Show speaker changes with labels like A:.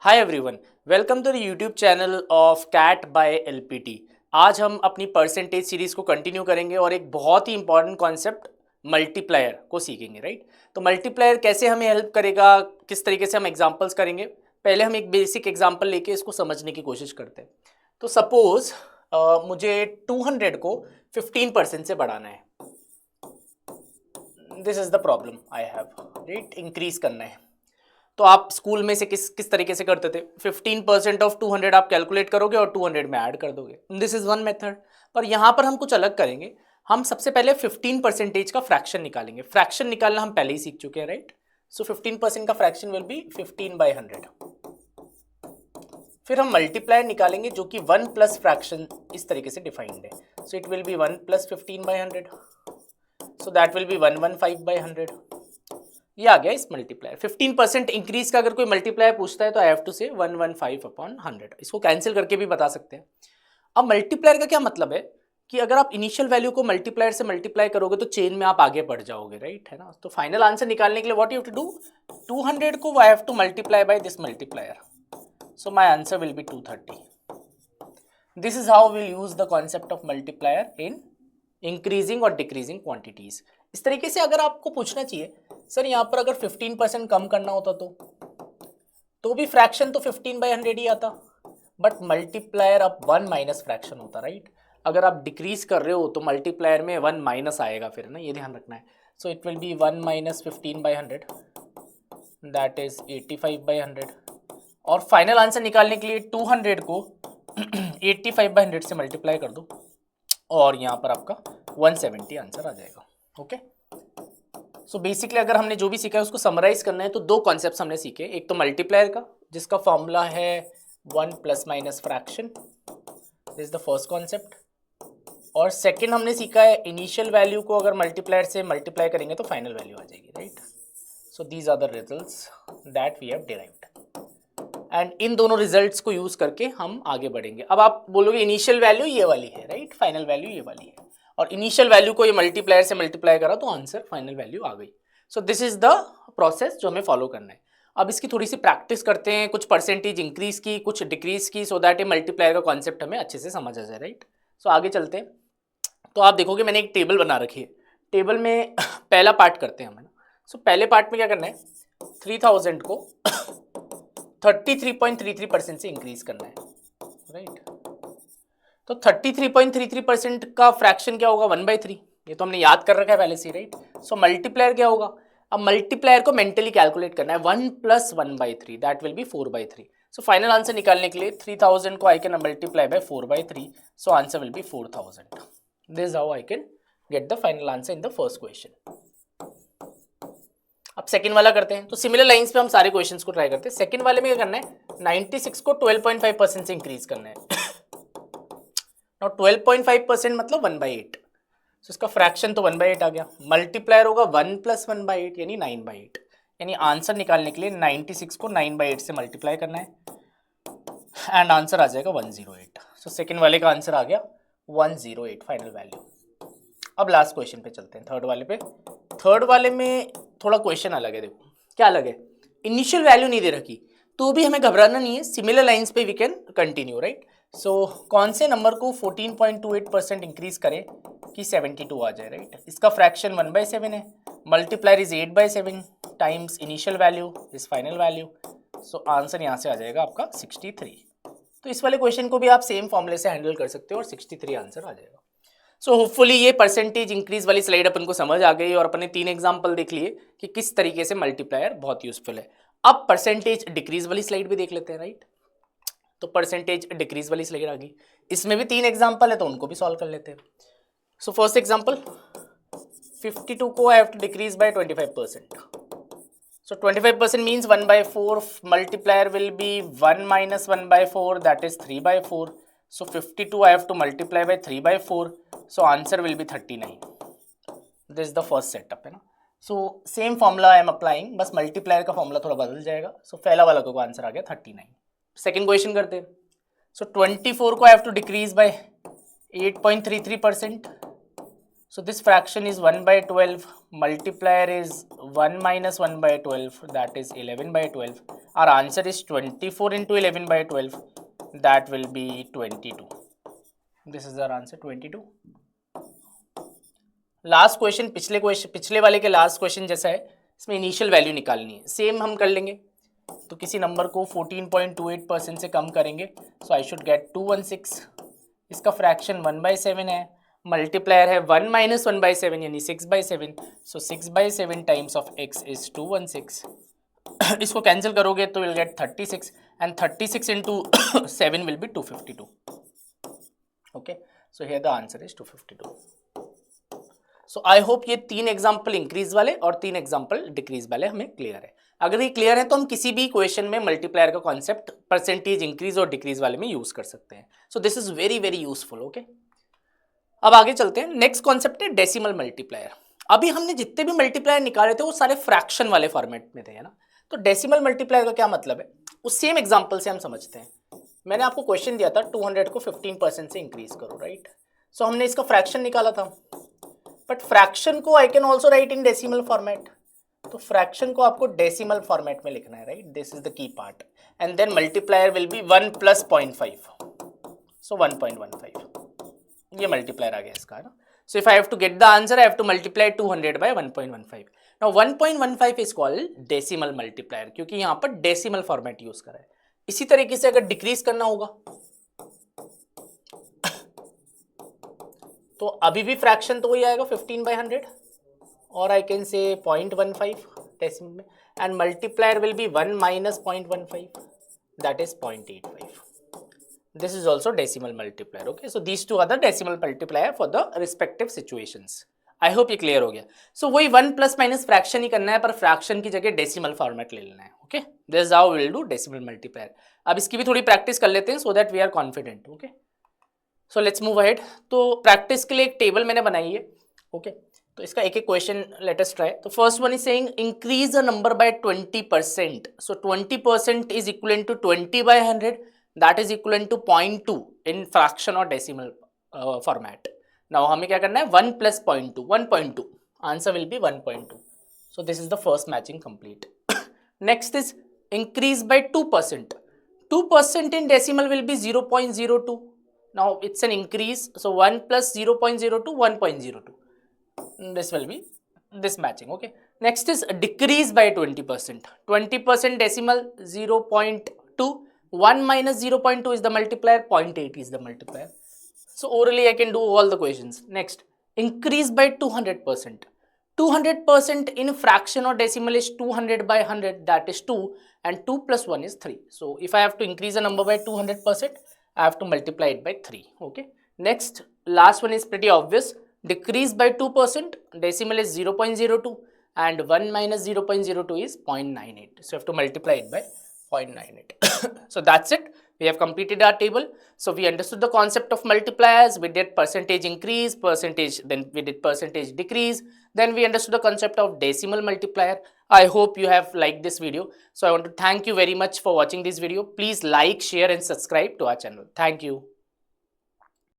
A: Hi everyone, welcome to the YouTube channel of CAT by LPT. आज हम अपनी percentage series को continue करेंगे और एक बहुत ही इंपॉर्टेंट कॉन्सेप्ट मल्टीप्लायर को सीखेंगे, राइट। तो मल्टीप्लायर कैसे हमें हेल्प करेगा, किस तरीके से हम एग्जांपल्स करेंगे। पहले हम एक बेसिक एग्जांपल लेके इसको समझने की कोशिश करते हैं। तो सपोज मुझे 200 को 15% से बढ़ाना है। This is the problem I have, right. Increase करना है। तो आप स्कूल में से किस किस तरीके से करते थे? 15% ऑफ 200 आप कैलकुलेट करोगे और 200 में ऐड कर दोगे। This is one method. पर यहाँ पर हम कुछ अलग करेंगे। हम सबसे पहले 15% का फ्रैक्शन निकालेंगे। फ्रैक्शन निकालना हम पहले ही सीख चुके हैं, राइट। सो 15% का फ्रैक्शन विल बी 15/100। फिर हम मल्टीप्लायर निकालेंगे जो कि 1 प्लस फ्रैक्शन इस तरीके से डिफाइंड है। So it will be 1 plus 15/100। So that will be 115/100। ये आ गया इस मल्टीप्लायर। 15% इंक्रीज का अगर कोई मल्टीप्लायर पूछता है तो आई हैव टू से 115/100। इसको कैंसिल करके भी बता सकते हैं। अब मल्टीप्लायर का क्या मतलब है कि अगर आप इनिशियल वैल्यू को मल्टीप्लायर से मल्टीप्लाई करोगे तो चेन में आप आगे बढ़ जाओगे, राइट, है ना। तो फाइनल आंसर निकालने के लिए what you have to do, 200 को I have to multiply by this multiplier. So my answer will be 230। This is how will use the concept of multiplier in increasing और decreasing quantities. इस तरीके से अगर आपको पूछना चाहिए सर यहाँ पर अगर 15% कम करना होता तो भी फ्रैक्शन तो 15/100 ही आता, बट मल्टीप्लायर अब 1 माइनस फ्रैक्शन होता, राइट। अगर आप डिक्रीज कर रहे हो तो मल्टीप्लायर में 1 माइनस आएगा फिर ना, ये ध्यान रखना है। So it will be 1 minus 15/100, that is 85/100। और फाइनल आंसर निकालने के लिए 200 को 85/100 से मल्टीप्लाई कर दो और यहाँ पर आपका 170 आंसर आ जाएगा। ओके। सो बेसिकली अगर हमने जो भी सीखा है उसको समराइज करना है तो दो कॉन्सेप्ट्स हमने सीखे। एक तो मल्टीप्लायर का जिसका फॉर्मूला है 1 plus minus fraction, this is the first concept. और सेकंड हमने सीखा है इनिशियल वैल्यू को अगर मल्टीप्लायर से मल्टीप्लाई करेंगे तो फाइनल वैल्यू आ जाएगी, right. So these are the results that we have derived and इन दोनों रिजल्ट्स को यूज करके हम आगे बढ़ेंगे। अब आप बोलोगे इनिशियल वैल्यू ये वाली है, राइट, फाइनल वैल्यू ये वाली है, और इनिशियल वैल्यू को ये मल्टीप्लायर से मल्टीप्लाई करा तो आंसर फाइनल वैल्यू आ गई। सो दिस इज द प्रोसेस जो हमें फॉलो करना है। अब इसकी थोड़ी सी प्रैक्टिस करते हैं, कुछ परसेंटेज इंक्रीज की, कुछ डिक्रीज की, सो दैट ये मल्टीप्लायर का कॉन्सेप्ट हमें अच्छे से समझ आ जाए, राइट। सो आगे चलते हैं। तो आप देखोगे मैंने एक टेबल बना रखी है। टेबल में पहला पार्ट करते हैं हम। सो पहले पार्ट में क्या करना है, 3000 को 33.33% से इंक्रीज करना है, राइट। तो 33.33% का फ्रैक्शन क्या होगा, 1/3। ये तो हमने याद कर रखा है पहले से, राइट। सो मल्टीप्लायर क्या होगा, अब मल्टीप्लायर को मेंटली कैलकुलेट करना है। 1 plus 1/3 that will be 4/3। So final answer निकालने के लिए 3000 को I can multiply by 4/3। So answer will B 4000। This is how I can get the final answer in the first question. अब second वाला करते हैं। तो सिमिलर लाइंस पे हम सारे क्वेश्चंस को ट्राई करते हैं। सेकंड वाले में क्या करना है, 96 को 12.5% से इंक्रीज करना है। और 12.5% मतलब 1/8। तो इसका फ्रैक्शन तो 1/8 आ गया। मल्टीप्लायर होगा 1 प्लस 1/8 यानी 9/8। यानी आंसर निकालने के लिए 96 को 9/8 से मल्टीप्लाई करना है एंड आंसर आ जाएगा 108। सो सेकंड वाले का आंसर आ गया 108 फाइनल वैल्यू। अब लास्ट क्वेश्चन पे चलते हैं, थर्ड वाले पे। थर्ड वाले में थोड़ा क्वेश्चन अलग है। देखो क्या अलग है, इनिशियल वैल्यू नहीं दे रखी तो भी हमें घबराना नहीं है, सिमिलर लाइंस पे वी कैन कंटिन्यू, राइट। सो कौन से नंबर को 14.28% इंक्रीज करें कि 72 आ जाए, राइट। इसका फ्रैक्शन 1/7 है, multiplier is 8/7 times initial value is final value. So answer यहाँ से आ जाएगा आपका 63। तो इस वाले क्वेश्चन को भी आप सेम फॉर्मूले से हैंडल कर सकते हो और 63 आंसर आ जाएगा। सो होपफुली ये परसेंटेज इंक्रीज वाली स्लाइड अपन को समझ आ गई और अपन ने 3 एग्जांपल देख लिए कि किस तरीके से मल्टीप्लायर बहुत यूजफुल है। अब परसेंटेज डिक्रीज वाली स्लाइड भी देख लेते हैं, राइट। तो परसेंटेज डिक्रीज वाली स्लाइड आ गई, इसमें भी 3 एग्जांपल है तो उनको भी सॉल्व कर लेते हैं। सो फर्स्ट एग्जांपल, 52 को I have to decrease by 25%। सो 25% means 1/4, multiplier will be 1 minus 1/4 that is 3/4। So 52 I have to multiply by 3/4, so answer will be 39. This is the first setup, है ना। So same formula I am applying, बस multiplier का formula थोड़ा बदल जाएगा। So पहला वाला को आंसर आ गया 39। सेकेंड क्वेश्चन करते हैं। So 24 को I have to decrease by 8.33%। So this fraction is 1 by 12, multiplier is 1 minus 1 by 12, that is 11 by 12. Our answer is 24 into 11 by 12, that will be 22. This is our answer, 22. Last question पिछले वाले के last question जैसा है, इसमें initial value निकालनी है, same हम कर लेंगे. तो किसी नंबर को 14.28% से कम करेंगे, सो आई शुड गेट 216. इसका फ्रैक्शन 1/7 है, मल्टीप्लायर है 1 माइनस 1/7 यानी 6/7. सो 6/7 टाइम्स ऑफ x इज 216. इसको कैंसिल करोगे तो will get 36 and 36 into 7 will be 252. Okay, so here the answer is 252. So I hope ये 3 एग्जाम्पल इंक्रीज वाले और 3 एग्जाम्पल डिक्रीज वाले हमें क्लियर है. अगर ये क्लियर है तो हम किसी भी क्वेश्चन में मल्टीप्लायर का कॉन्सेप्ट परसेंटेज इंक्रीज और डिक्रीज वाले में यूज कर सकते हैं. सो this is very very useful. Okay, अब आगे चलते हैं. नेक्स्ट कॉन्सेप्ट है डेसिमल मल्टीप्लायर. अभी हमने जितने भी मल्टीप्लायर निकाले थे वो सारे फ्रैक्शन वाले फॉर्मेट में थे, है ना. तो डेसिमल मल्टीप्लायर का क्या मतलब है, उस सेम एग्जाम्पल से हम समझते हैं. मैंने आपको क्वेश्चन दिया था 200 को 15% से इंक्रीज करो, राइट. सो हमने इसका फ्रैक्शन निकाला था, बट फ्रैक्शन को I can also write in decimal format. तो फ्रैक्शन को आपको डेसिमल फॉर्मेट में लिखना है, right. This is the key part. And then multiplier will be 1 plus 0.5, so 1.15. ये मल्टीप्लायर आ गया इसका, है ना. So if I have to get the answer I have to multiply 200 by 1.15. Now 1.15 is called decimal multiplier, क्योंकि यहाँ पर decimal format use करा है. इसी तरीके से अगर डिक्रीज करना होगा तो अभी भी फ्रैक्शन तो वही आएगा 15/100, और आई कैन से 0.15 डेसिमल में, and multiplier will be 1 minus 0.15, that is 0.85. This is also decimal multiplier. Okay, so these two are the decimal multiplier for the respective situations. I hope ये clear हो गया. सो वही 1 plus minus fraction ही करना है, पर fraction की जगह decimal format ले लेना है. Okay, this is how we will do decimal multiplier. अब इसकी भी थोड़ी प्रैक्टिस कर लेते हैं so that we are confident. Okay, so let's move ahead. तो प्रैक्टिस के लिए एक टेबल मैंने बनाई है. ओके, तो इसका एक एक क्वेश्चन लेट अस ट्राई. तो first one is saying increase a number by 20%. So 20% is equivalent to 20/100, that is equivalent to 0.2 in fraction और डेसिमल फॉर्मेट. नाउ हमें क्या करना है, 1 plus 0.2, 1.2. Answer will be 1.2. So this is the first matching complete. Next is increase by 2%. 2% in decimal will be 0.02. Now it's an increase, so 1 plus 0.02, 1.02. This will be this matching. Okay, next is decrease by 20%. 20% decimal 0.2, 1 minus 0.2 is the multiplier, 0.8 is the multiplier. So orally I can do all the questions. Next, increase by 200%. 200% in fraction or decimal is 200 by 100, that is 2, and 2 plus 1 is 3. So if I have to increase a number by 200%, I have to multiply it by 3. Okay, next, last one is pretty obvious. Decrease by 2%, decimal is 0.02, and 1 minus 0.02 is 0.98. So you have to multiply it by 0.98. So that's it. We have completed our table. So we understood the concept of multipliers. We did percentage increase, percentage, then we did percentage decrease. Then we understood the concept of decimal multiplier. I hope you have liked this video. So I want to thank you very much for watching this video. Please like, share and subscribe to our channel. Thank you.